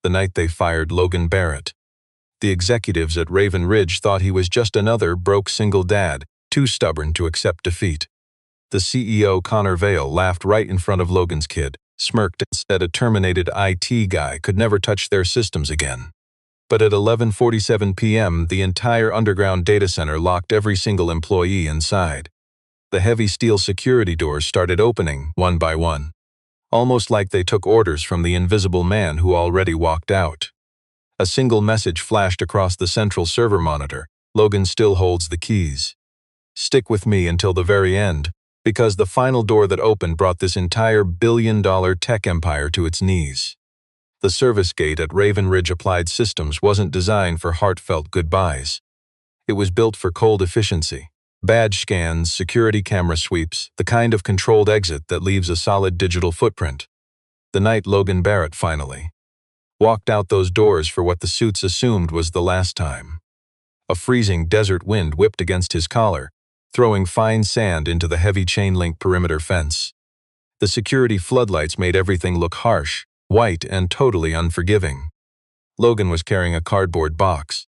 the night they fired Logan Barrett. The executives at Raven Ridge thought he was just another broke single dad, too stubborn to accept defeat. The CEO Connor Vail laughed right in front of Logan's kid, smirked and said a terminated IT guy could never touch their systems again. But at 11:47 p.m., the entire underground data center locked every single employee inside. The heavy steel security doors started opening, one by one. Almost like they took orders from the invisible man who already walked out. A single message flashed across the central server monitor: Logan still holds the keys. Stick with me until the very end, because the final door that opened brought this entire billion-dollar tech empire to its knees. The service gate at Raven Ridge Applied Systems wasn't designed for heartfelt goodbyes. It was built for cold efficiency. Badge scans, security camera sweeps, the kind of controlled exit that leaves a solid digital footprint. The night Logan Barrett finally walked out those doors for what the suits assumed was the last time. A freezing desert wind whipped against his collar, throwing fine sand into the heavy chain-link perimeter fence. The security floodlights made everything look harsh, white, and totally unforgiving. Logan was carrying a cardboard box.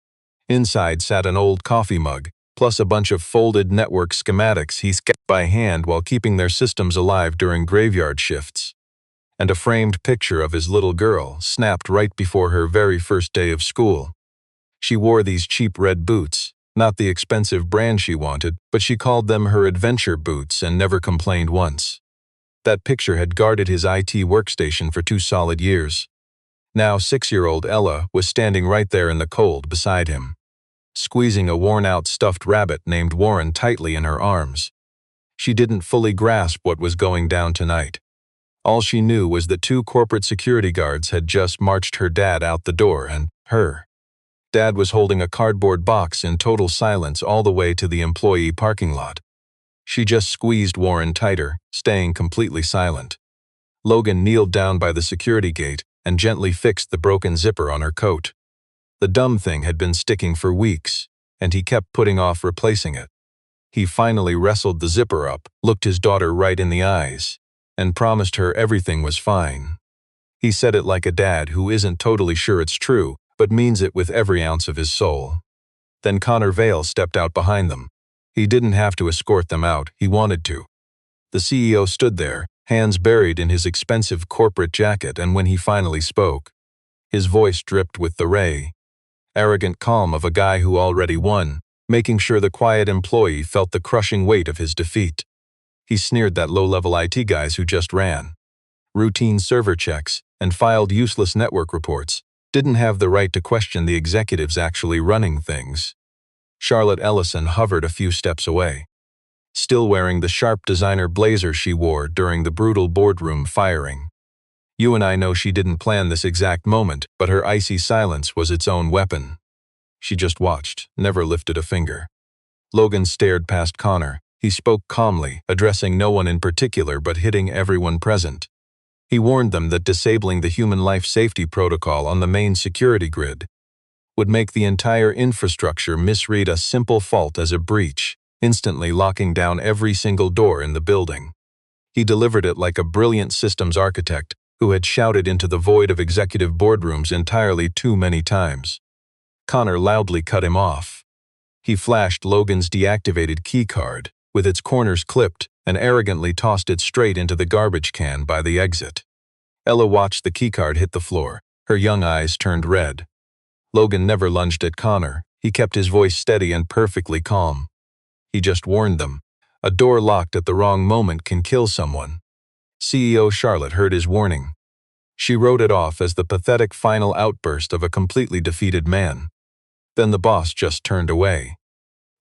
Inside sat an old coffee mug, plus a bunch of folded network schematics he sketched by hand while keeping their systems alive during graveyard shifts. And a framed picture of his little girl, snapped right before her very first day of school. She wore these cheap red boots, not the expensive brand she wanted, but she called them her adventure boots and never complained once. That picture had guarded his IT workstation for 2 solid years. Now 6-year-old Ella was standing right there in the cold beside him, squeezing a worn-out stuffed rabbit named Warren tightly in her arms. She didn't fully grasp what was going down tonight. All she knew was that 2 corporate security guards had just marched her dad out the door, and her dad was holding a cardboard box in total silence all the way to the employee parking lot. She just squeezed Warren tighter, staying completely silent. Logan kneeled down by the security gate and gently fixed the broken zipper on her coat. The dumb thing had been sticking for weeks, and he kept putting off replacing it. He finally wrestled the zipper up, looked his daughter right in the eyes, and promised her everything was fine. He said it like a dad who isn't totally sure it's true, but means it with every ounce of his soul. Then Connor Vail stepped out behind them. He didn't have to escort them out, he wanted to. The CEO stood there, hands buried in his expensive corporate jacket, and when he finally spoke, his voice dripped with the arrogant calm of a guy who already won, making sure the quiet employee felt the crushing weight of his defeat. He sneered at low-level IT guys who just ran routine server checks and filed useless network reports, didn't have the right to question the executives actually running things. Charlotte Ellison hovered a few steps away, still wearing the sharp designer blazer she wore during the brutal boardroom firing. You and I know she didn't plan this exact moment, but her icy silence was its own weapon. She just watched, never lifted a finger. Logan stared past Connor. He spoke calmly, addressing no one in particular but hitting everyone present. He warned them that disabling the human life safety protocol on the main security grid would make the entire infrastructure misread a simple fault as a breach, instantly locking down every single door in the building. He delivered it like a brilliant systems architect who had shouted into the void of executive boardrooms entirely too many times. Connor loudly cut him off. He flashed Logan's deactivated keycard, with its corners clipped, and arrogantly tossed it straight into the garbage can by the exit. Ella watched the keycard hit the floor, her young eyes turned red. Logan never lunged at Connor. He kept his voice steady and perfectly calm. He just warned them. A door locked at the wrong moment can kill someone. CEO Charlotte heard his warning. She wrote it off as the pathetic final outburst of a completely defeated man. Then the boss just turned away.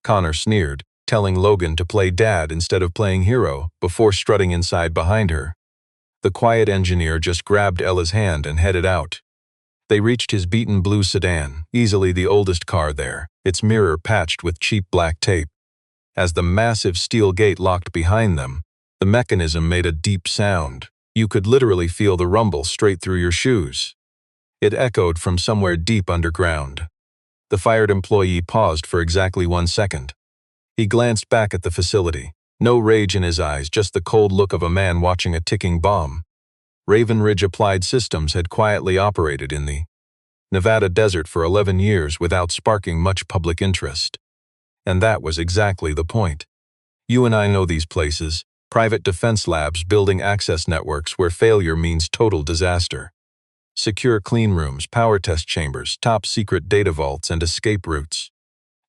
Connor sneered, telling Logan to play dad instead of playing hero, before strutting inside behind her. The quiet engineer just grabbed Ella's hand and headed out. They reached his beaten blue sedan, easily the oldest car there, its mirror patched with cheap black tape. As the massive steel gate locked behind them, the mechanism made a deep sound. You could literally feel the rumble straight through your shoes. It echoed from somewhere deep underground. The fired employee paused for exactly 1 second. He glanced back at the facility. No rage in his eyes, just the cold look of a man watching a ticking bomb. Raven Ridge Applied Systems had quietly operated in the Nevada desert for 11 years without sparking much public interest. And that was exactly the point. You and I know these places, private defense labs building access networks where failure means total disaster. Secure clean rooms, power test chambers, top-secret data vaults, and escape routes.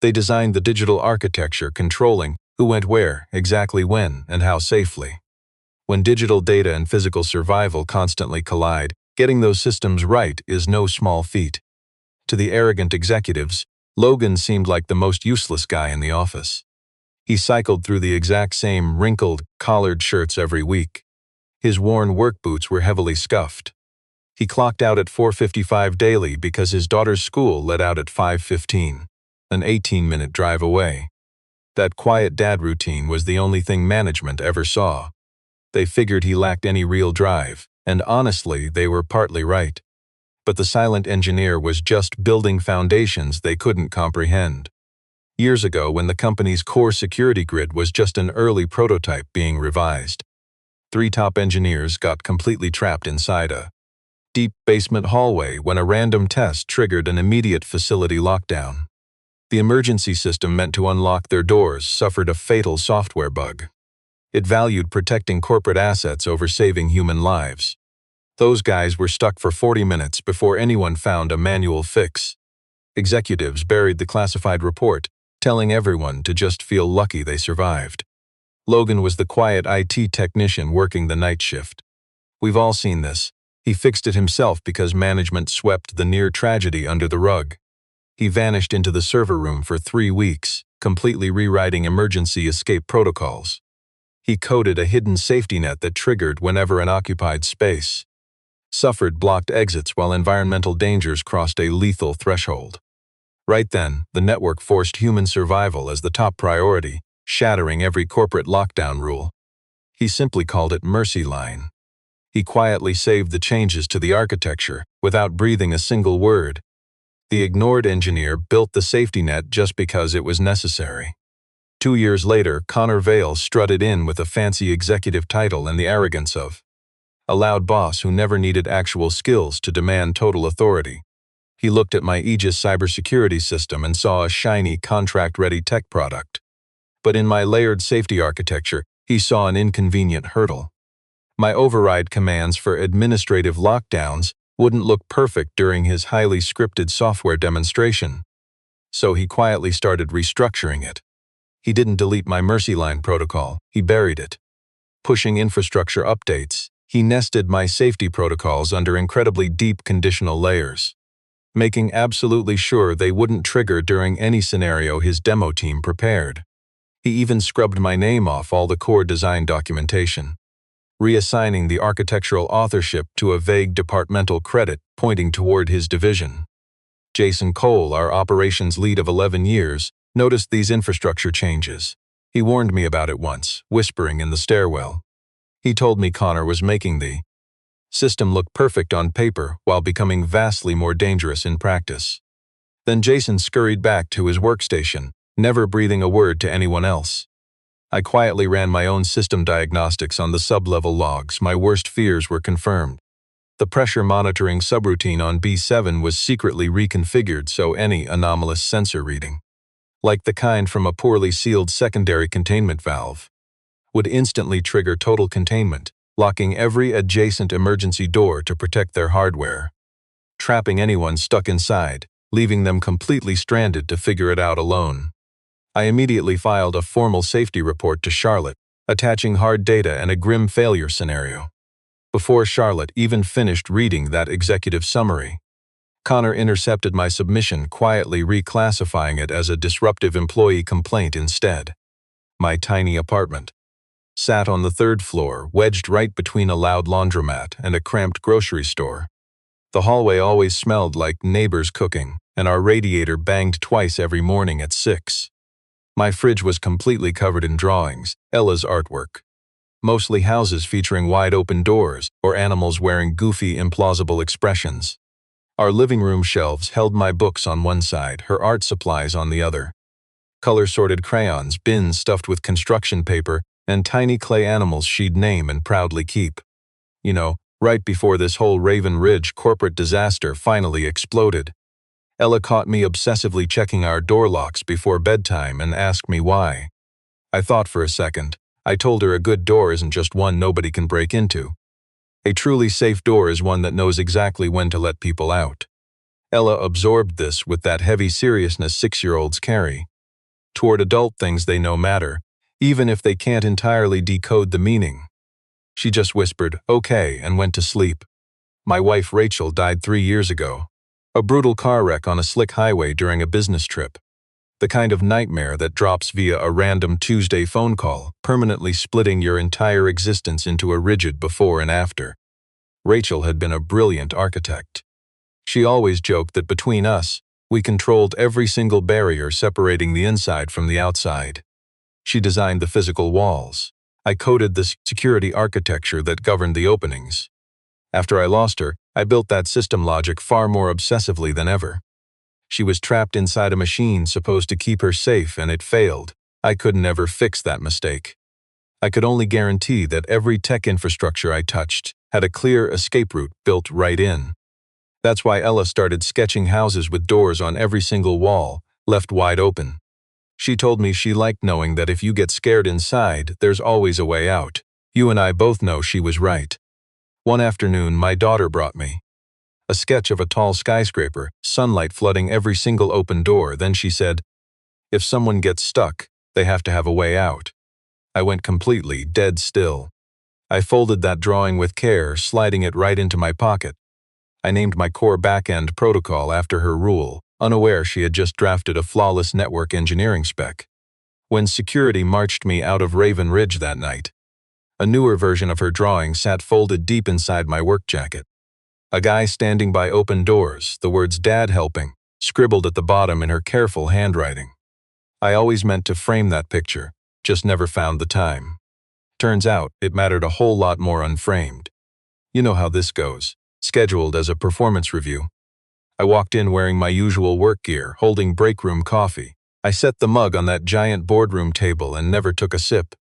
They designed the digital architecture controlling who went where, exactly when, and how safely. When digital data and physical survival constantly collide, getting those systems right is no small feat. To the arrogant executives, Logan seemed like the most useless guy in the office. He cycled through the exact same wrinkled, collared shirts every week. His worn work boots were heavily scuffed. He clocked out at 4:55 daily because his daughter's school let out at 5:15, an 18-minute drive away. That quiet dad routine was the only thing management ever saw. They figured he lacked any real drive, and honestly, they were partly right. But the silent engineer was just building foundations they couldn't comprehend. Years ago, when the company's core security grid was just an early prototype being revised, 3 top engineers got completely trapped inside a deep basement hallway when a random test triggered an immediate facility lockdown. The emergency system meant to unlock their doors suffered a fatal software bug. It valued protecting corporate assets over saving human lives. Those guys were stuck for 40 minutes before anyone found a manual fix. Executives buried the classified report, telling everyone to just feel lucky they survived. Logan was the quiet IT technician working the night shift. We've all seen this. He fixed it himself because management swept the near tragedy under the rug. He vanished into the server room for 3 weeks, completely rewriting emergency escape protocols. He coded a hidden safety net that triggered whenever an occupied space suffered blocked exits while environmental dangers crossed a lethal threshold. Right then, the network forced human survival as the top priority, shattering every corporate lockdown rule. He simply called it Mercy Line. He quietly saved the changes to the architecture without breathing a single word. The ignored engineer built the safety net just because it was necessary. 2 years later, Connor Vail strutted in with a fancy executive title and the arrogance of a loud boss who never needed actual skills to demand total authority. He looked at my Aegis cybersecurity system and saw a shiny, contract-ready tech product. But in my layered safety architecture, he saw an inconvenient hurdle. My override commands for administrative lockdowns wouldn't look perfect during his highly scripted software demonstration. So he quietly started restructuring it. He didn't delete my Mercy Line protocol, he buried it. Pushing infrastructure updates, he nested my safety protocols under incredibly deep conditional layers, making absolutely sure they wouldn't trigger during any scenario his demo team prepared. He even scrubbed my name off all the core design documentation, reassigning the architectural authorship to a vague departmental credit pointing toward his division. Jason Cole, our operations lead of 11 years, noticed these infrastructure changes. He warned me about it once, whispering in the stairwell. He told me Connor was making the system look perfect on paper while becoming vastly more dangerous in practice. Then Jason scurried back to his workstation, never breathing a word to anyone else. I quietly ran my own system diagnostics on the sub-level logs. My worst fears were confirmed. The pressure monitoring subroutine on B7 was secretly reconfigured so any anomalous sensor reading, like the kind from a poorly sealed secondary containment valve, would instantly trigger total containment, locking every adjacent emergency door to protect their hardware, trapping anyone stuck inside, leaving them completely stranded to figure it out alone. I immediately filed a formal safety report to Charlotte, attaching hard data and a grim failure scenario. Before Charlotte even finished reading that executive summary, Connor intercepted my submission, quietly reclassifying it as a disruptive employee complaint instead. My tiny apartment sat on the 3rd floor, wedged right between a loud laundromat and a cramped grocery store. The hallway always smelled like neighbors cooking, and our radiator banged twice every morning at 6. My fridge was completely covered in drawings, Ella's artwork. Mostly houses featuring wide-open doors or animals wearing goofy, implausible expressions. Our living room shelves held my books on one side, her art supplies on the other. Color-sorted crayons, bins stuffed with construction paper, and tiny clay animals she'd name and proudly keep. You know, right before this whole Raven Ridge corporate disaster finally exploded. Ella caught me obsessively checking our door locks before bedtime and asked me why. I thought for a second. I told her a good door isn't just one nobody can break into. A truly safe door is one that knows exactly when to let people out. Ella absorbed this with that heavy seriousness 6-year-olds carry. Toward adult things they know matter, even if they can't entirely decode the meaning. She just whispered, "Okay," and went to sleep. My wife Rachel died 3 years ago. A brutal car wreck on a slick highway during a business trip. The kind of nightmare that drops via a random Tuesday phone call, permanently splitting your entire existence into a rigid before and after. Rachel had been a brilliant architect. She always joked that between us, we controlled every single barrier separating the inside from the outside. She designed the physical walls. I coded the security architecture that governed the openings. After I lost her, I built that system logic far more obsessively than ever. She was trapped inside a machine supposed to keep her safe, and it failed. I could never fix that mistake. I could only guarantee that every tech infrastructure I touched had a clear escape route built right in. That's why Ella started sketching houses with doors on every single wall, left wide open. She told me she liked knowing that if you get scared inside, there's always a way out. You and I both know she was right. One afternoon, my daughter brought me a sketch of a tall skyscraper, sunlight flooding every single open door. Then she said, "If someone gets stuck, they have to have a way out." I went completely dead still. I folded that drawing with care, sliding it right into my pocket. I named my core backend protocol after her rule, unaware she had just drafted a flawless network engineering spec. When security marched me out of Raven Ridge that night, a newer version of her drawing sat folded deep inside my work jacket. A guy standing by open doors, the words "Dad helping," scribbled at the bottom in her careful handwriting. I always meant to frame that picture, just never found the time. Turns out, it mattered a whole lot more unframed. You know how this goes, scheduled as a performance review. I walked in wearing my usual work gear, holding break room coffee. I set the mug on that giant boardroom table and never took a sip.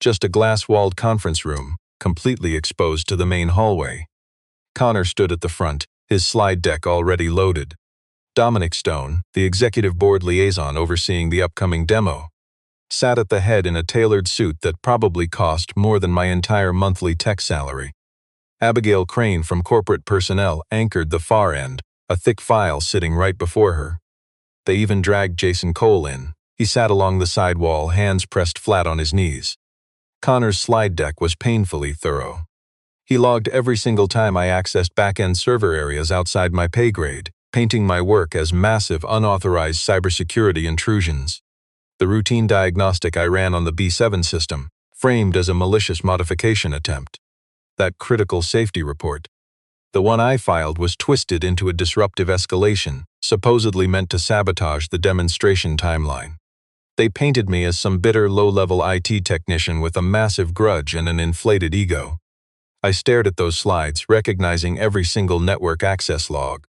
Just a glass-walled conference room, completely exposed to the main hallway. Connor stood at the front, his slide deck already loaded. Dominic Stone, the executive board liaison overseeing the upcoming demo, sat at the head in a tailored suit that probably cost more than my entire monthly tech salary. Abigail Crane from corporate personnel anchored the far end, a thick file sitting right before her. They even dragged Jason Cole in. He sat along the side wall, hands pressed flat on his knees. Connor's slide deck was painfully thorough. He logged every single time I accessed back-end server areas outside my pay grade, painting my work as massive, unauthorized cybersecurity intrusions. The routine diagnostic I ran on the B7 system, framed as a malicious modification attempt. That critical safety report, the one I filed, was twisted into a disruptive escalation, supposedly meant to sabotage the demonstration timeline. They painted me as some bitter, low-level IT technician with a massive grudge and an inflated ego. I stared at those slides, recognizing every single network access log.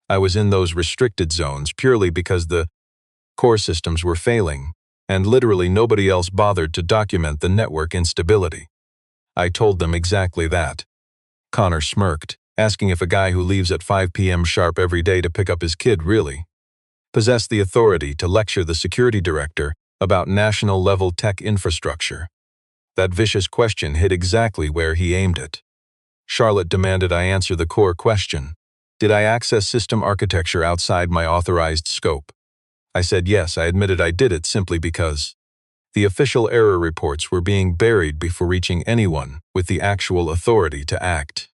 I was in those restricted zones purely because the core systems were failing, and literally nobody else bothered to document the network instability. I told them exactly that. Connor smirked, asking if a guy who leaves at 5 p.m. sharp every day to pick up his kid really possessed the authority to lecture the security director about national-level tech infrastructure. That vicious question hit exactly where he aimed it. Charlotte demanded I answer the core question. Did I access system architecture outside my authorized scope? I said yes. I admitted I did it simply because the official error reports were being buried before reaching anyone with the actual authority to act.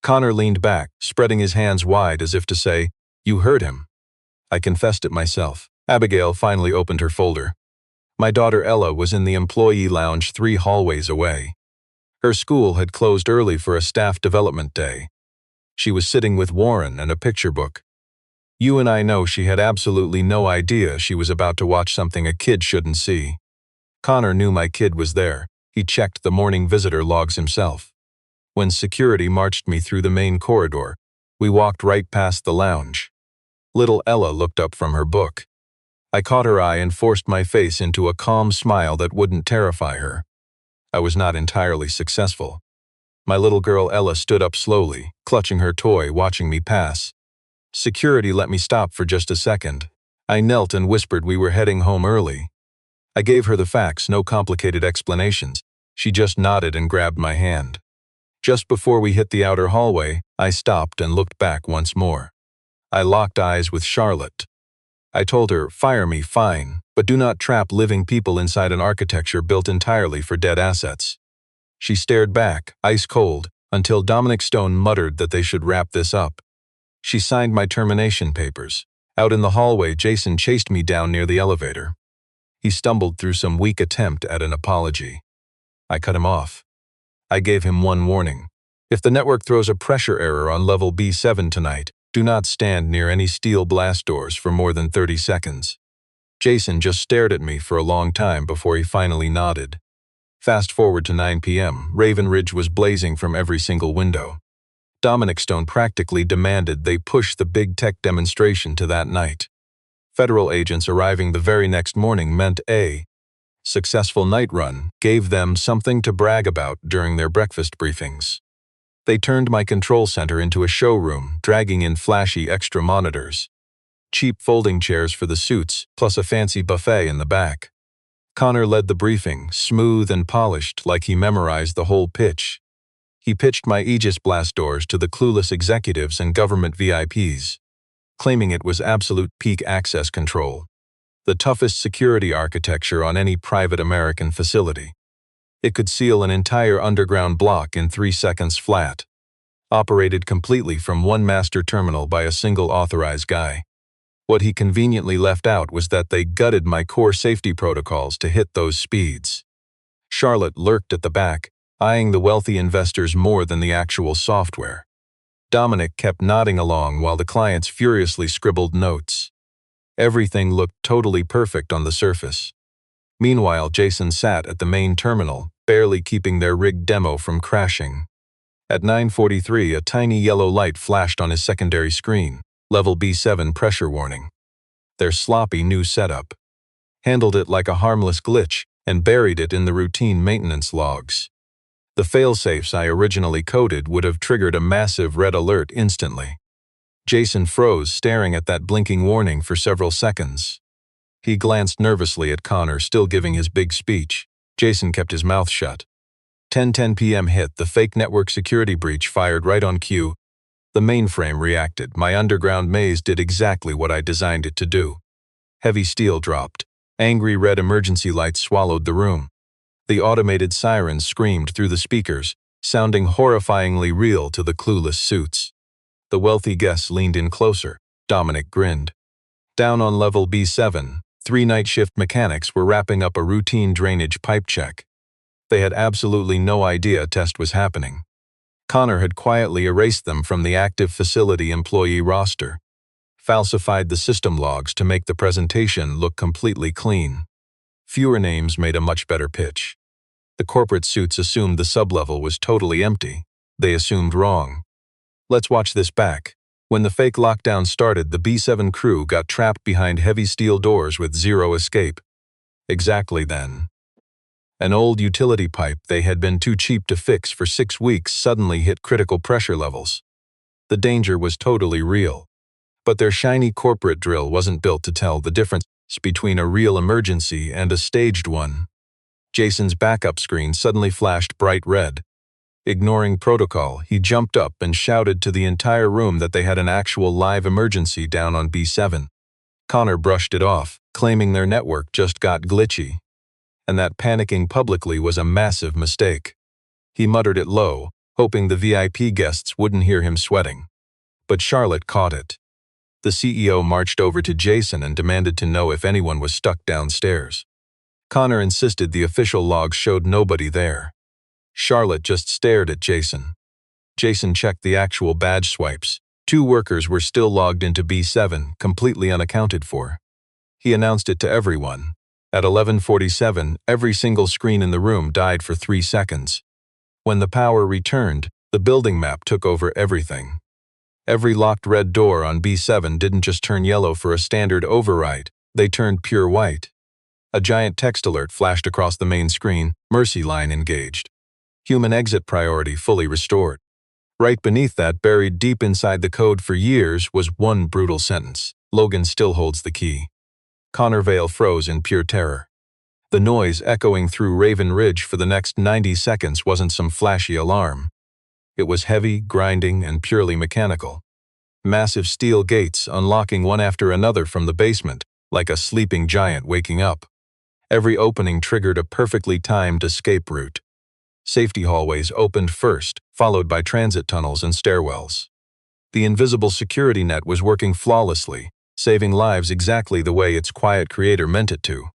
Connor leaned back, spreading his hands wide as if to say, "You heard him." I confessed it myself. Abigail finally opened her folder. My daughter Ella was in the employee lounge 3 hallways away. Her school had closed early for a staff development day. She was sitting with Warren and a picture book. You and I know she had absolutely no idea she was about to watch something a kid shouldn't see. Connor knew my kid was there. He checked the morning visitor logs himself. When security marched me through the main corridor, we walked right past the lounge. Little Ella looked up from her book. I caught her eye and forced my face into a calm smile that wouldn't terrify her. I was not entirely successful. My little girl Ella stood up slowly, clutching her toy, watching me pass. Security let me stop for just a second. I knelt and whispered we were heading home early. I gave her the facts, no complicated explanations. She just nodded and grabbed my hand. Just before we hit the outer hallway, I stopped and looked back once more. I locked eyes with Charlotte. I told her, "Fire me, fine, but do not trap living people inside an architecture built entirely for dead assets." She stared back, ice cold, until Dominic Stone muttered that they should wrap this up. She signed my termination papers. Out in the hallway, Jason chased me down near the elevator. He stumbled through some weak attempt at an apology. I cut him off. I gave him one warning. If the network throws a pressure error on level B7 tonight, do not stand near any steel blast doors for more than 30 seconds. Jason just stared at me for a long time before he finally nodded. Fast forward to 9 p.m., Raven Ridge was blazing from every single window. Dominic Stone practically demanded they push the big tech demonstration to that night. Federal agents arriving the very next morning meant a successful night run gave them something to brag about during their breakfast briefings. They turned my control center into a showroom, dragging in flashy extra monitors, cheap folding chairs for the suits, plus a fancy buffet in the back. Connor led the briefing, smooth and polished like he memorized the whole pitch. He pitched my Aegis blast doors to the clueless executives and government VIPs, claiming it was absolute peak access control, the toughest security architecture on any private American facility. It could seal an entire underground block in 3 seconds flat, operated completely from one master terminal by a single authorized guy. What he conveniently left out was that they gutted my core safety protocols to hit those speeds. Charlotte lurked at the back, eyeing the wealthy investors more than the actual software. Dominic kept nodding along while the clients furiously scribbled notes. Everything looked totally perfect on the surface. Meanwhile, Jason sat at the main terminal, barely keeping their rigged demo from crashing. At 9:43, a tiny yellow light flashed on his secondary screen. Level B7 pressure warning. Their sloppy new setup handled it like a harmless glitch and buried it in the routine maintenance logs. The failsafes I originally coded would have triggered a massive red alert instantly. Jason froze, staring at that blinking warning for several seconds. He glanced nervously at Connor, still giving his big speech. Jason kept his mouth shut. 10:10 p.m. hit, the fake network security breach fired right on cue. The mainframe reacted. My underground maze did exactly what I designed it to do. Heavy steel dropped. Angry red emergency lights swallowed the room. The automated sirens screamed through the speakers, sounding horrifyingly real to the clueless suits. The wealthy guests leaned in closer. Dominic grinned. Down on level B7, 3 night shift mechanics were wrapping up a routine drainage pipe check. They had absolutely no idea a test was happening. Connor had quietly erased them from the active facility employee roster, falsified the system logs to make the presentation look completely clean. Fewer names made a much better pitch. The corporate suits assumed the sublevel was totally empty. They assumed wrong. Let's watch this back. When the fake lockdown started, the B7 crew got trapped behind heavy steel doors with zero escape. Exactly then. An old utility pipe they had been too cheap to fix for 6 weeks suddenly hit critical pressure levels. The danger was totally real. But their shiny corporate drill wasn't built to tell the difference between a real emergency and a staged one. Jason's backup screen suddenly flashed bright red. Ignoring protocol, he jumped up and shouted to the entire room that they had an actual live emergency down on B7. Connor brushed it off, claiming their network just got glitchy, and that panicking publicly was a massive mistake. He muttered it low, hoping the VIP guests wouldn't hear him sweating. But Charlotte caught it. The CEO marched over to Jason and demanded to know if anyone was stuck downstairs. Connor insisted the official logs showed nobody there. Charlotte just stared at Jason. Jason checked the actual badge swipes. 2 workers were still logged into B7, completely unaccounted for. He announced it to everyone. At 11:47, every single screen in the room died for 3 seconds. When the power returned, the building map took over everything. Every locked red door on B7 didn't just turn yellow for a standard override, they turned pure white. A giant text alert flashed across the main screen, "Mercy line engaged." Human exit priority fully restored. Right beneath that, buried deep inside the code for years, was one brutal sentence: Logan still holds the key. Connor Vail froze in pure terror. The noise echoing through Raven Ridge for the next 90 seconds wasn't some flashy alarm. It was heavy, grinding, and purely mechanical. Massive steel gates unlocking one after another from the basement, like a sleeping giant waking up. Every opening triggered a perfectly timed escape route. Safety hallways opened first, followed by transit tunnels and stairwells. The invisible security net was working flawlessly, saving lives exactly the way its quiet creator meant it to.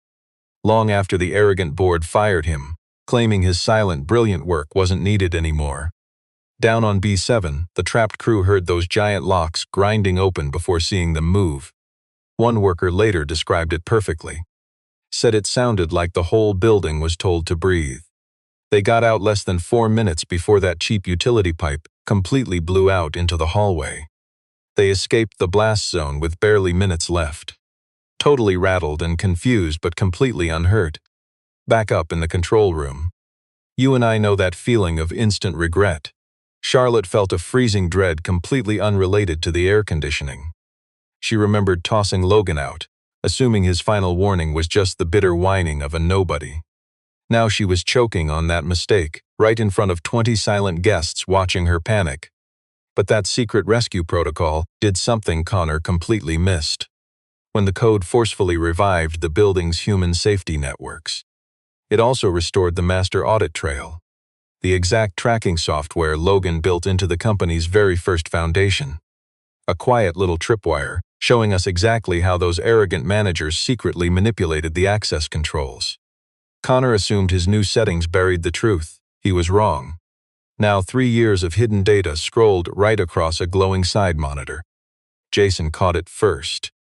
Long after the arrogant board fired him, claiming his silent, brilliant work wasn't needed anymore. Down on B7, the trapped crew heard those giant locks grinding open before seeing them move. One worker later described it perfectly. Said it sounded like the whole building was told to breathe. They got out less than 4 minutes before that cheap utility pipe completely blew out into the hallway. They escaped the blast zone with barely minutes left. Totally rattled and confused but completely unhurt. Back up in the control room. You and I know that feeling of instant regret. Charlotte felt a freezing dread completely unrelated to the air conditioning. She remembered tossing Logan out, assuming his final warning was just the bitter whining of a nobody. Now she was choking on that mistake, right in front of 20 silent guests watching her panic. But that secret rescue protocol did something Connor completely missed. When the code forcefully revived the building's human safety networks, it also restored the master audit trail, the exact tracking software Logan built into the company's very first foundation. A quiet little tripwire, showing us exactly how those arrogant managers secretly manipulated the access controls. Connor assumed his new settings buried the truth. He was wrong. Now 3 years of hidden data scrolled right across a glowing side monitor. Jason caught it first.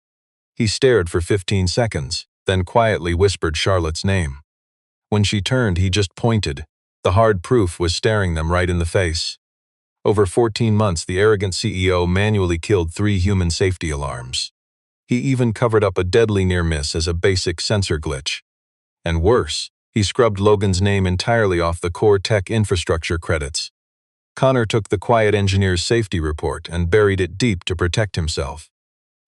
He stared for 15 seconds, then quietly whispered Charlotte's name. When she turned, he just pointed. The hard proof was staring them right in the face. Over 14 months, the arrogant CEO manually killed 3 human safety alarms. He even covered up a deadly near miss as a basic sensor glitch. And worse, he scrubbed Logan's name entirely off the core tech infrastructure credits. Connor took the quiet engineer's safety report and buried it deep to protect himself.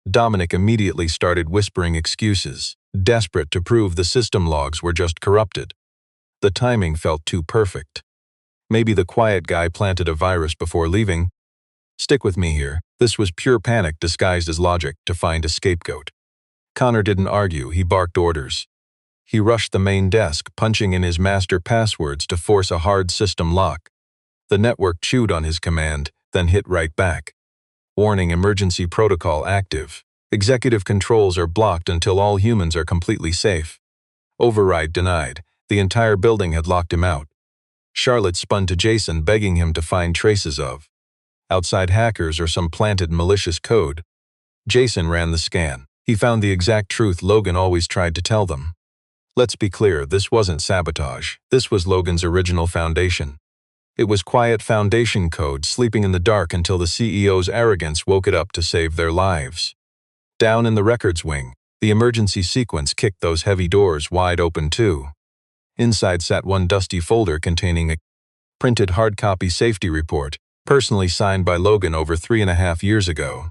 Dominic immediately started whispering excuses, desperate to prove the system logs were just corrupted. The timing felt too perfect. Maybe the quiet guy planted a virus before leaving. Stick with me here. This was pure panic disguised as logic to find a scapegoat. Connor didn't argue, he barked orders. He rushed the main desk, punching in his master passwords to force a hard system lock. The network chewed on his command, then hit right back. Warning: emergency protocol active. Executive controls are blocked until all humans are completely safe. Override denied. The entire building had locked him out. Charlotte spun to Jason, begging him to find traces of outside hackers or some planted malicious code. Jason ran the scan. He found the exact truth Logan always tried to tell them. Let's be clear, this wasn't sabotage. This was Logan's original foundation. It was quiet foundation code sleeping in the dark until the CEO's arrogance woke it up to save their lives. Down in the records wing, the emergency sequence kicked those heavy doors wide open too. Inside sat one dusty folder containing a printed hard copy safety report, personally signed by Logan over 3.5 years ago.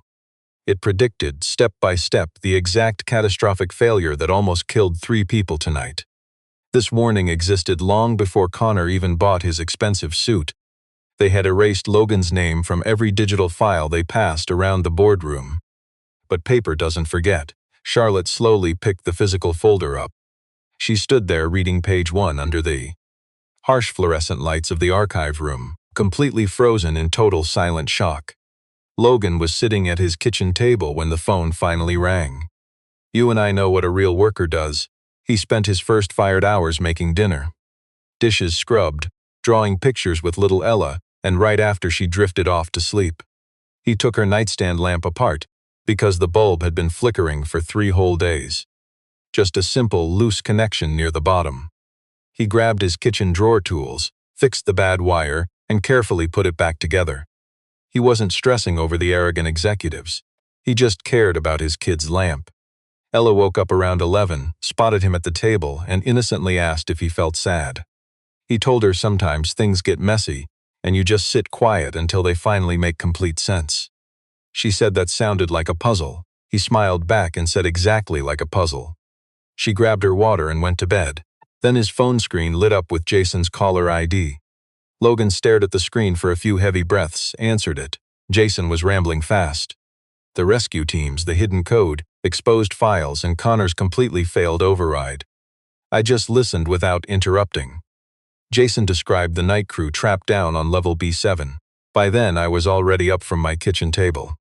It predicted, step by step, the exact catastrophic failure that almost killed 3 people tonight. This warning existed long before Connor even bought his expensive suit. They had erased Logan's name from every digital file they passed around the boardroom. But paper doesn't forget. Charlotte slowly picked the physical folder up. She stood there reading page 1 under the harsh fluorescent lights of the archive room, completely frozen in total silent shock. Logan was sitting at his kitchen table when the phone finally rang. You and I know what a real worker does. He spent his first fired hours making dinner. Dishes scrubbed, drawing pictures with little Ella, and right after she drifted off to sleep. He took her nightstand lamp apart, because the bulb had been flickering for 3 whole days. Just a simple, loose connection near the bottom. He grabbed his kitchen drawer tools, fixed the bad wire, and carefully put it back together. He wasn't stressing over the arrogant executives. He just cared about his kid's lamp. Ella woke up around 11, spotted him at the table, and innocently asked if he felt sad. He told her sometimes things get messy, and you just sit quiet until they finally make complete sense. She said that sounded like a puzzle. He smiled back and said exactly like a puzzle. She grabbed her water and went to bed. Then his phone screen lit up with Jason's caller ID. Logan stared at the screen for a few heavy breaths, answered it. Jason was rambling fast. The rescue teams, the hidden code, exposed files, and Connor's completely failed override. I just listened without interrupting. Jason described the night crew trapped down on level B7. By then, I was already up from my kitchen table.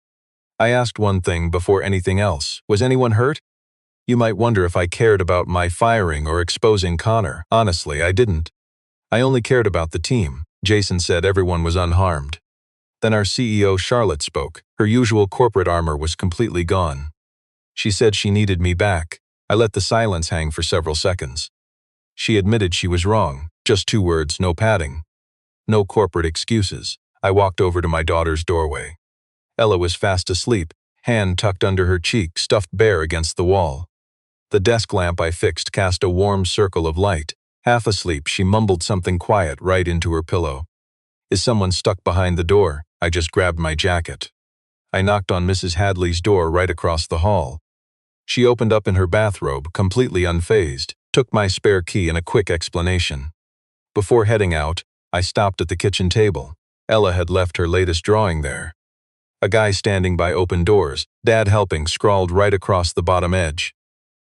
I asked one thing before anything else. Was anyone hurt? You might wonder if I cared about my firing or exposing Connor. Honestly, I didn't. I only cared about the team. Jason said everyone was unharmed. Then our CEO Charlotte spoke. Her usual corporate armor was completely gone. She said she needed me back. I let the silence hang for several seconds. She admitted she was wrong. Just 2 words, no padding. No corporate excuses. I walked over to my daughter's doorway. Ella was fast asleep, hand tucked under her cheek, stuffed bare against the wall. The desk lamp I fixed cast a warm circle of light. Half asleep, she mumbled something quiet right into her pillow. Is someone stuck behind the door? I just grabbed my jacket. I knocked on Mrs. Hadley's door right across the hall. She opened up in her bathrobe, completely unfazed, took my spare key and a quick explanation. Before heading out, I stopped at the kitchen table. Ella had left her latest drawing there. A guy standing by open doors, Dad helping, scrawled right across the bottom edge.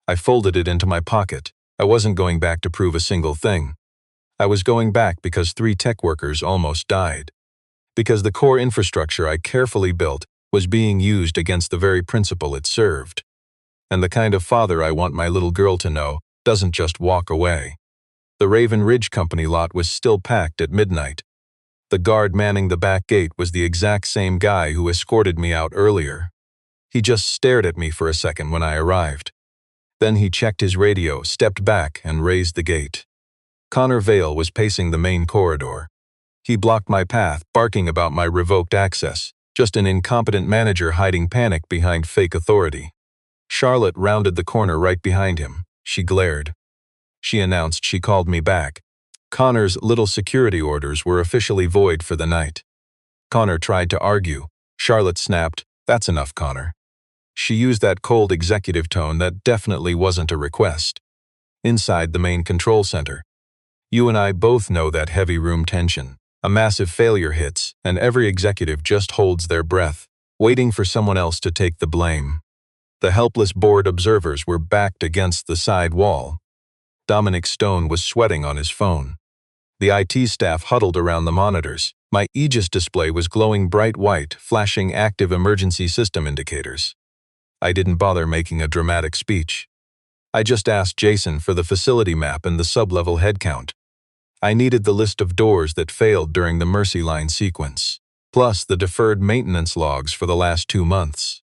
I folded it into my pocket. I wasn't going back to prove a single thing. I was going back because 3 tech workers almost died. Because the core infrastructure I carefully built was being used against the very principle it served. And the kind of father I want my little girl to know doesn't just walk away. The Raven Ridge Company lot was still packed at midnight. The guard manning the back gate was the exact same guy who escorted me out earlier. He just stared at me for a second when I arrived. Then he checked his radio, stepped back, and raised the gate. Connor Vail was pacing the main corridor. He blocked my path, barking about my revoked access, just an incompetent manager hiding panic behind fake authority. Charlotte rounded the corner right behind him. She glared. She announced she called me back. Connor's little security orders were officially void for the night. Connor tried to argue. Charlotte snapped, "That's enough, Connor." She used that cold executive tone that definitely wasn't a request. Inside the main control center, you and I both know that heavy room tension. A massive failure hits, and every executive just holds their breath, waiting for someone else to take the blame. The helpless board observers were backed against the side wall. Dominic Stone was sweating on his phone. The IT staff huddled around the monitors. My Aegis display was glowing bright white, flashing active emergency system indicators. I didn't bother making a dramatic speech. I just asked Jason for the facility map and the sub-level head count. I needed the list of doors that failed during the Mercy Line sequence, plus the deferred maintenance logs for the last 2 months.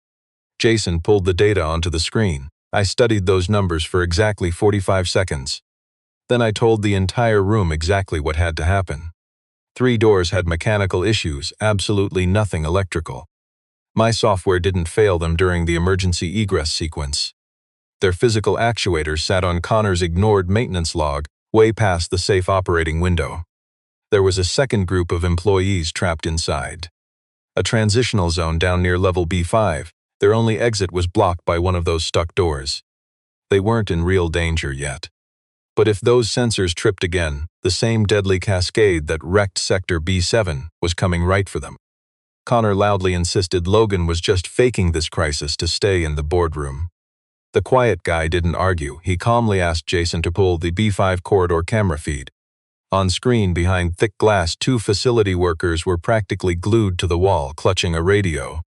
Jason pulled the data onto the screen. I studied those numbers for exactly 45 seconds. Then I told the entire room exactly what had to happen. 3 doors had mechanical issues, absolutely nothing electrical. My software didn't fail them during the emergency egress sequence. Their physical actuators sat on Connor's ignored maintenance log, way past the safe operating window. There was a second group of employees trapped inside. A transitional zone down near level B5. Their only exit was blocked by one of those stuck doors. They weren't in real danger yet. But if those sensors tripped again, the same deadly cascade that wrecked Sector B7 was coming right for them. Connor loudly insisted Logan was just faking this crisis to stay in the boardroom. The quiet guy didn't argue. He calmly asked Jason to pull the B5 corridor camera feed. On screen behind thick glass, 2 facility workers were practically glued to the wall, clutching a radio.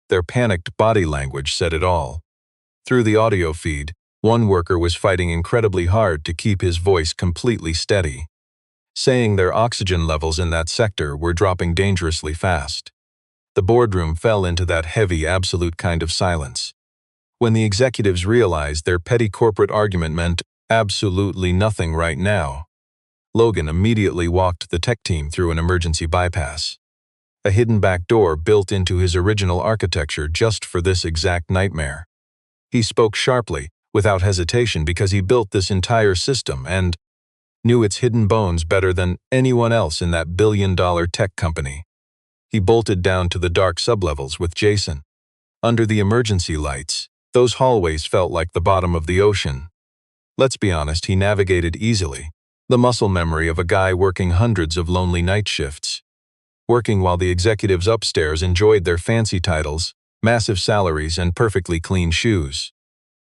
Their panicked body language said it all. Through the audio feed, one worker was fighting incredibly hard to keep his voice completely steady, saying their oxygen levels in that sector were dropping dangerously fast. The boardroom fell into that heavy, absolute kind of silence. When the executives realized their petty corporate argument meant absolutely nothing right now, Logan immediately walked the tech team through an emergency bypass. A hidden back door built into his original architecture just for this exact nightmare. He spoke sharply, without hesitation, because he built this entire system and knew its hidden bones better than anyone else in that billion-dollar tech company. He bolted down to the dark sublevels with Jason. Under the emergency lights, those hallways felt like the bottom of the ocean. Let's be honest, he navigated easily. The muscle memory of a guy working hundreds of lonely night shifts. Working while the executives upstairs enjoyed their fancy titles, massive salaries, and perfectly clean shoes.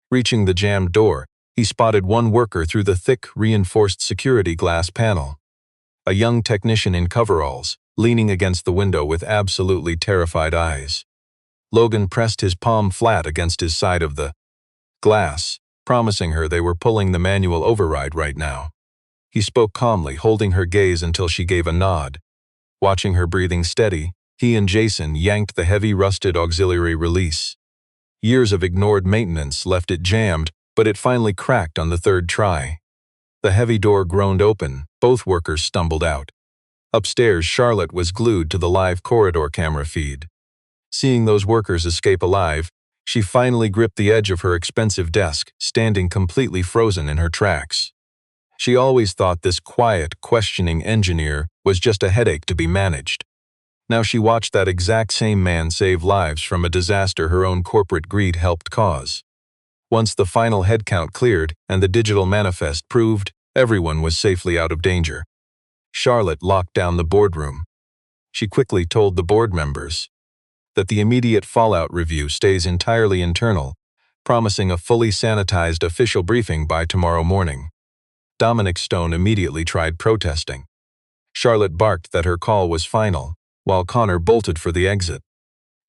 Reaching the jammed door, he spotted one worker through the thick, reinforced security glass panel. A young technician in coveralls, leaning against the window with absolutely terrified eyes. Logan pressed his palm flat against his side of the glass, promising her they were pulling the manual override right now. He spoke calmly, holding her gaze until she gave a nod. Watching her breathing steady, he and Jason yanked the heavy rusted auxiliary release. Years of ignored maintenance left it jammed, but it finally cracked on the third try. The heavy door groaned open, both workers stumbled out. Upstairs, Charlotte was glued to the live corridor camera feed. Seeing those workers escape alive, she finally gripped the edge of her expensive desk, standing completely frozen in her tracks. She always thought this quiet, questioning engineer was just a headache to be managed. Now she watched that exact same man save lives from a disaster her own corporate greed helped cause. Once the final headcount cleared and the digital manifest proved everyone was safely out of danger, Charlotte locked down the boardroom. She quickly told the board members that the immediate fallout review stays entirely internal, promising a fully sanitized official briefing by tomorrow morning. Dominic Stone immediately tried protesting. Charlotte barked that her call was final, while Connor bolted for the exit.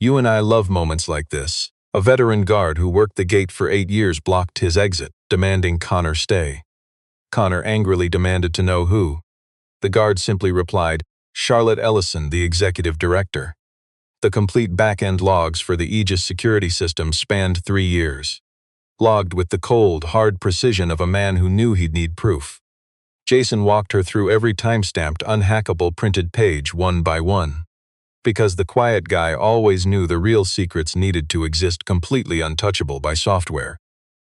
"You and I love moments like this." A veteran guard who worked the gate for 8 years blocked his exit, demanding Connor stay. Connor angrily demanded to know who. The guard simply replied, "Charlotte Ellison, the executive director." The complete back-end logs for the Aegis security system spanned 3 years. Logged with the cold, hard precision of a man who knew he'd need proof. Jason walked her through every time-stamped, unhackable printed page one by one. Because the quiet guy always knew the real secrets needed to exist completely untouchable by software.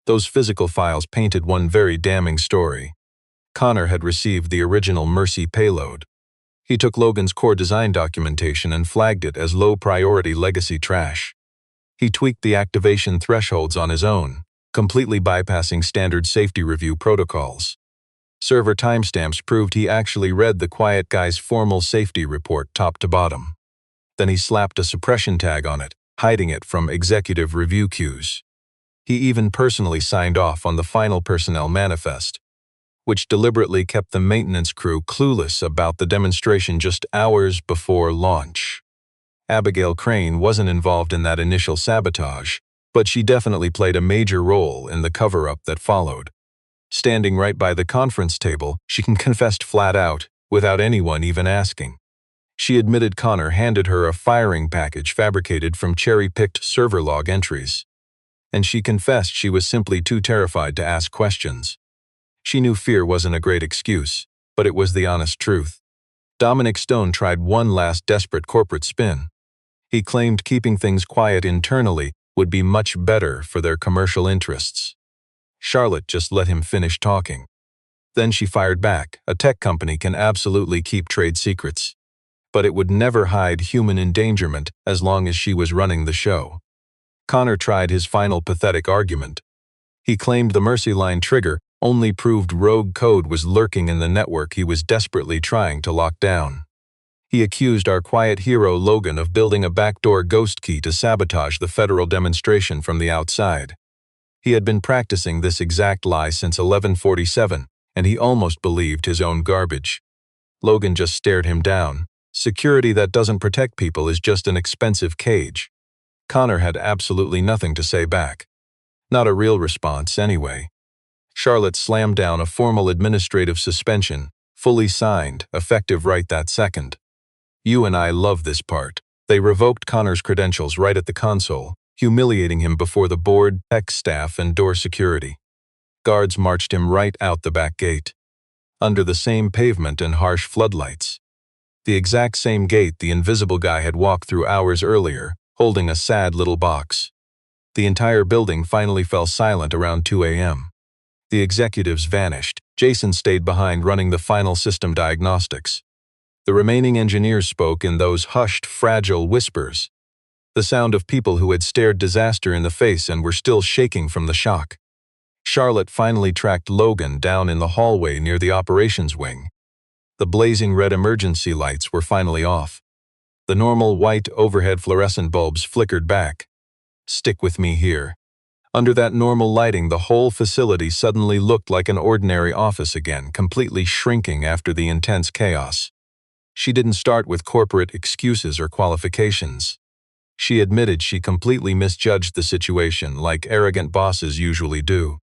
Those physical files painted one very damning story. Connor had received the original Mercy payload. He took Logan's core design documentation and flagged it as low-priority legacy trash. He tweaked the activation thresholds on his own, completely bypassing standard safety review protocols. Server timestamps proved he actually read the quiet guy's formal safety report top to bottom. Then he slapped a suppression tag on it, hiding it from executive review queues. He even personally signed off on the final personnel manifest, which deliberately kept the maintenance crew clueless about the demonstration just hours before launch. Abigail Crane wasn't involved in that initial sabotage, but she definitely played a major role in the cover-up that followed. Standing right by the conference table, she confessed flat out, without anyone even asking. She admitted Connor handed her a firing package fabricated from cherry-picked server log entries. And she confessed she was simply too terrified to ask questions. She knew fear wasn't a great excuse, but it was the honest truth. Dominic Stone tried one last desperate corporate spin. He claimed keeping things quiet internally would be much better for their commercial interests. Charlotte just let him finish talking. Then she fired back. A tech company can absolutely keep trade secrets, but it would never hide human endangerment as long as she was running the show. Connor tried his final pathetic argument. He claimed the Mercy Line trigger only proved rogue code was lurking in the network he was desperately trying to lock down. He accused our quiet hero Logan of building a backdoor ghost key to sabotage the federal demonstration from the outside. He had been practicing this exact lie since 1147, and he almost believed his own garbage. Logan just stared him down. Security that doesn't protect people is just an expensive cage. Connor had absolutely nothing to say back. Not a real response, anyway. Charlotte slammed down a formal administrative suspension, fully signed, effective right that second. "You and I love this part." They revoked Connor's credentials right at the console, humiliating him before the board, tech staff, and door security. Guards marched him right out the back gate. Under the same pavement and harsh floodlights. The exact same gate the invisible guy had walked through hours earlier, holding a sad little box. The entire building finally fell silent around 2 a.m. The executives vanished. Jason stayed behind running the final system diagnostics. The remaining engineers spoke in those hushed, fragile whispers, the sound of people who had stared disaster in the face and were still shaking from the shock. Charlotte finally tracked Logan down in the hallway near the operations wing. The blazing red emergency lights were finally off. The normal white overhead fluorescent bulbs flickered back. "Stick with me here." Under that normal lighting, the whole facility suddenly looked like an ordinary office again, completely shrinking after the intense chaos. She didn't start with corporate excuses or qualifications. She admitted she completely misjudged the situation, like arrogant bosses usually do.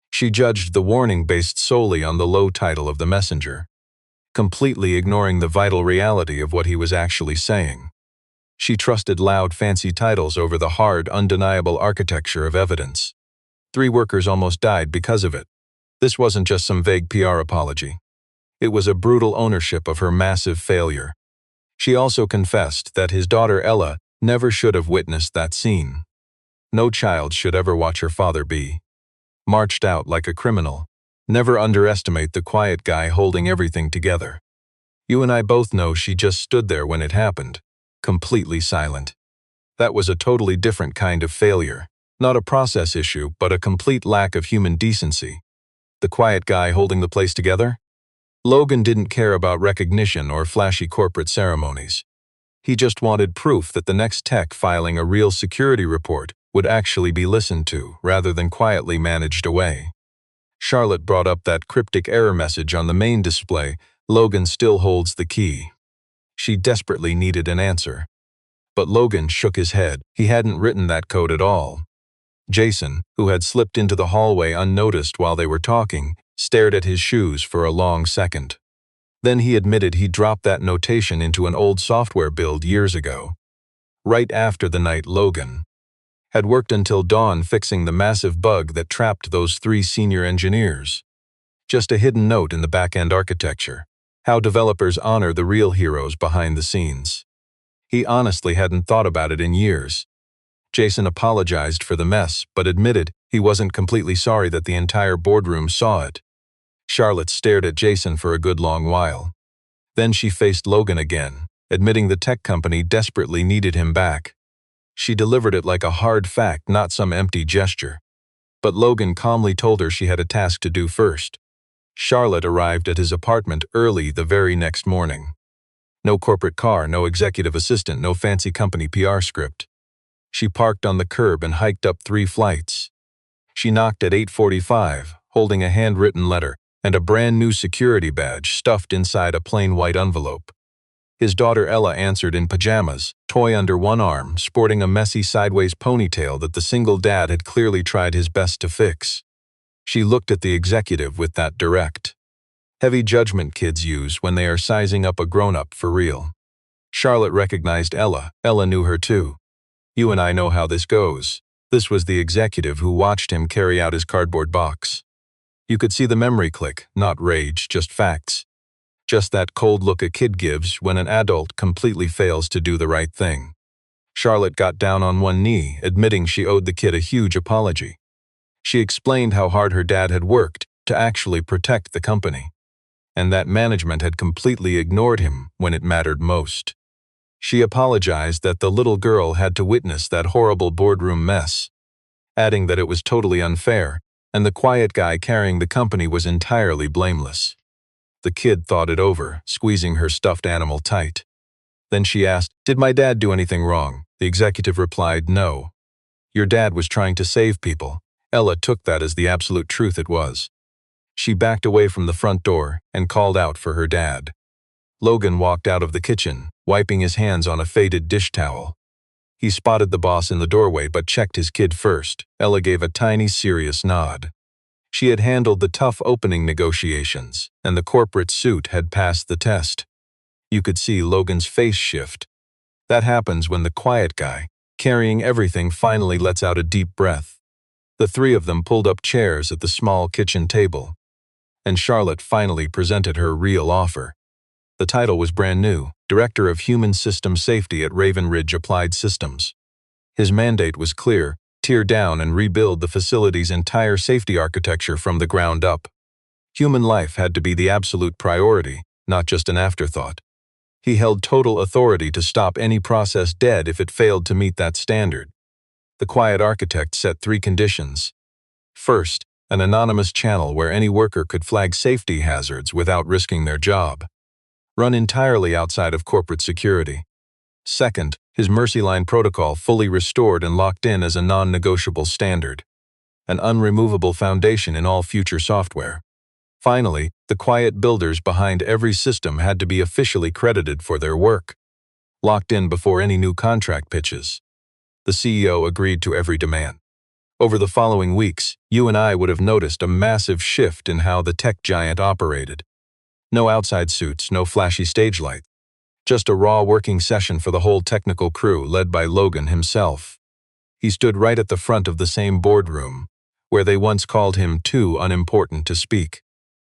She judged the warning based solely on the low title of the messenger, completely ignoring the vital reality of what he was actually saying. She trusted loud, fancy titles over the hard, undeniable architecture of evidence. 3 workers almost died because of it. This wasn't just some vague PR apology. It was a brutal ownership of her massive failure. She also confessed that his daughter Ella never should have witnessed that scene. No child should ever watch her father be marched out like a criminal. Never underestimate the quiet guy holding everything together. You and I both know she just stood there when it happened, completely silent. That was a totally different kind of failure. Not a process issue, but a complete lack of human decency. The quiet guy holding the place together? Logan didn't care about recognition or flashy corporate ceremonies. He just wanted proof that the next tech filing a real security report would actually be listened to, rather than quietly managed away. Charlotte brought up that cryptic error message on the main display. "Logan still holds the key." She desperately needed an answer. But Logan shook his head. He hadn't written that code at all. Jason, who had slipped into the hallway unnoticed while they were talking, stared at his shoes for a long second. Then he admitted he dropped that notation into an old software build years ago, right after the night Logan had worked until dawn fixing the massive bug that trapped those 3 senior engineers. Just a hidden note in the back-end architecture, how developers honor the real heroes behind the scenes. He honestly hadn't thought about it in years. Jason apologized for the mess, but admitted he wasn't completely sorry that the entire boardroom saw it. Charlotte stared at Jason for a good long while. Then she faced Logan again, admitting the tech company desperately needed him back. She delivered it like a hard fact, not some empty gesture. But Logan calmly told her she had a task to do first. Charlotte arrived at his apartment early the very next morning. No corporate car, no executive assistant, no fancy company PR script. She parked on the curb and hiked up 3 flights. She knocked at 8:45, holding a handwritten letter and a brand new security badge stuffed inside a plain white envelope. His daughter Ella answered in pajamas, toy under one arm, sporting a messy sideways ponytail that the single dad had clearly tried his best to fix. She looked at the executive with that direct, heavy judgment kids use when they are sizing up a grown-up for real. Charlotte recognized Ella. Ella knew her too. "You and I know how this goes." This was the executive who watched him carry out his cardboard box. You could see the memory click, not rage, just facts. Just that cold look a kid gives when an adult completely fails to do the right thing. Charlotte got down on one knee, admitting she owed the kid a huge apology. She explained how hard her dad had worked to actually protect the company, and that management had completely ignored him when it mattered most. She apologized that the little girl had to witness that horrible boardroom mess, adding that it was totally unfair, and the quiet guy carrying the company was entirely blameless. The kid thought it over, squeezing her stuffed animal tight. Then she asked, "Did my dad do anything wrong?" The executive replied, "No. Your dad was trying to save people." Ella took that as the absolute truth it was. She backed away from the front door and called out for her dad. Logan walked out of the kitchen, wiping his hands on a faded dish towel. He spotted the boss in the doorway but checked his kid first. Ella gave a tiny, serious nod. She had handled the tough opening negotiations, and the corporate suit had passed the test. You could see Logan's face shift. That happens when the quiet guy, carrying everything, finally lets out a deep breath. The 3 of them pulled up chairs at the small kitchen table, and Charlotte finally presented her real offer. The title was brand new, Director of Human System Safety at Raven Ridge Applied Systems. His mandate was clear: tear down and rebuild the facility's entire safety architecture from the ground up. Human life had to be the absolute priority, not just an afterthought. He held total authority to stop any process dead if it failed to meet that standard. The quiet architect set 3 conditions. First, an anonymous channel where any worker could flag safety hazards without risking their job. Run entirely outside of corporate security. Second, his Mercy Line protocol fully restored and locked in as a non-negotiable standard. An unremovable foundation in all future software. Finally, the quiet builders behind every system had to be officially credited for their work. Locked in before any new contract pitches. The CEO agreed to every demand. Over the following weeks, you and I would have noticed a massive shift in how the tech giant operated. No outside suits, no flashy stage lights. Just a raw working session for the whole technical crew led by Logan himself. He stood right at the front of the same boardroom, where they once called him too unimportant to speak.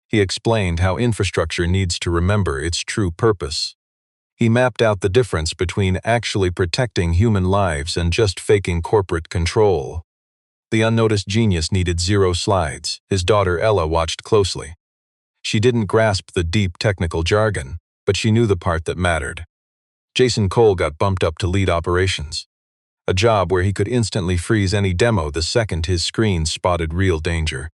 He explained how infrastructure needs to remember its true purpose. He mapped out the difference between actually protecting human lives and just faking corporate control. The unnoticed genius needed 0 slides. His daughter Ella watched closely. She didn't grasp the deep technical jargon, but she knew the part that mattered. Jason Cole got bumped up to lead operations. A job where he could instantly freeze any demo the second his screen spotted real danger.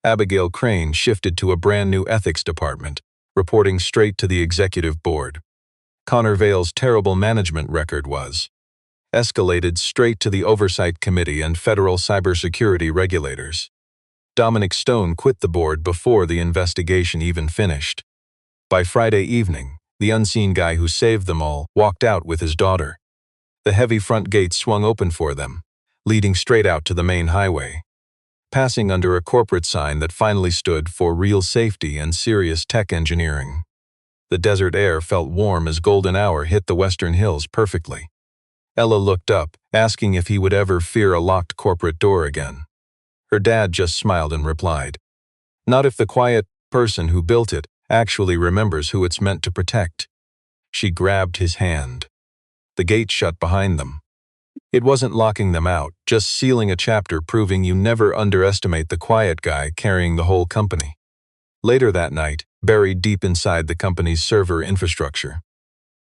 Abigail Crane shifted to a brand new ethics department, reporting straight to the executive board. Connor Vail's terrible management record was escalated straight to the Oversight Committee and federal cybersecurity regulators. Dominic Stone quit the board before the investigation even finished. By Friday evening, the unseen guy who saved them all walked out with his daughter. The heavy front gate swung open for them, leading straight out to the main highway. Passing under a corporate sign that finally stood for real safety and serious tech engineering. The desert air felt warm as golden hour hit the western hills perfectly. Ella looked up, asking if he would ever fear a locked corporate door again. Her dad just smiled and replied, "Not if the quiet person who built it actually remembers who it's meant to protect." She grabbed his hand. The gate shut behind them. It wasn't locking them out, just sealing a chapter proving you never underestimate the quiet guy carrying the whole company. Later that night, buried deep inside the company's server infrastructure,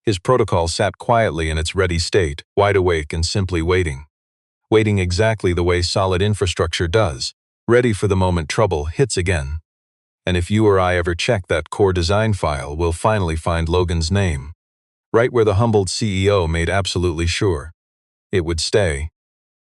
his protocol sat quietly in its ready state, wide awake and simply waiting. Waiting exactly the way solid infrastructure does, ready for the moment trouble hits again. And if you or I ever check that core design file, we'll finally find Logan's name. Right where the humbled CEO made absolutely sure it would stay.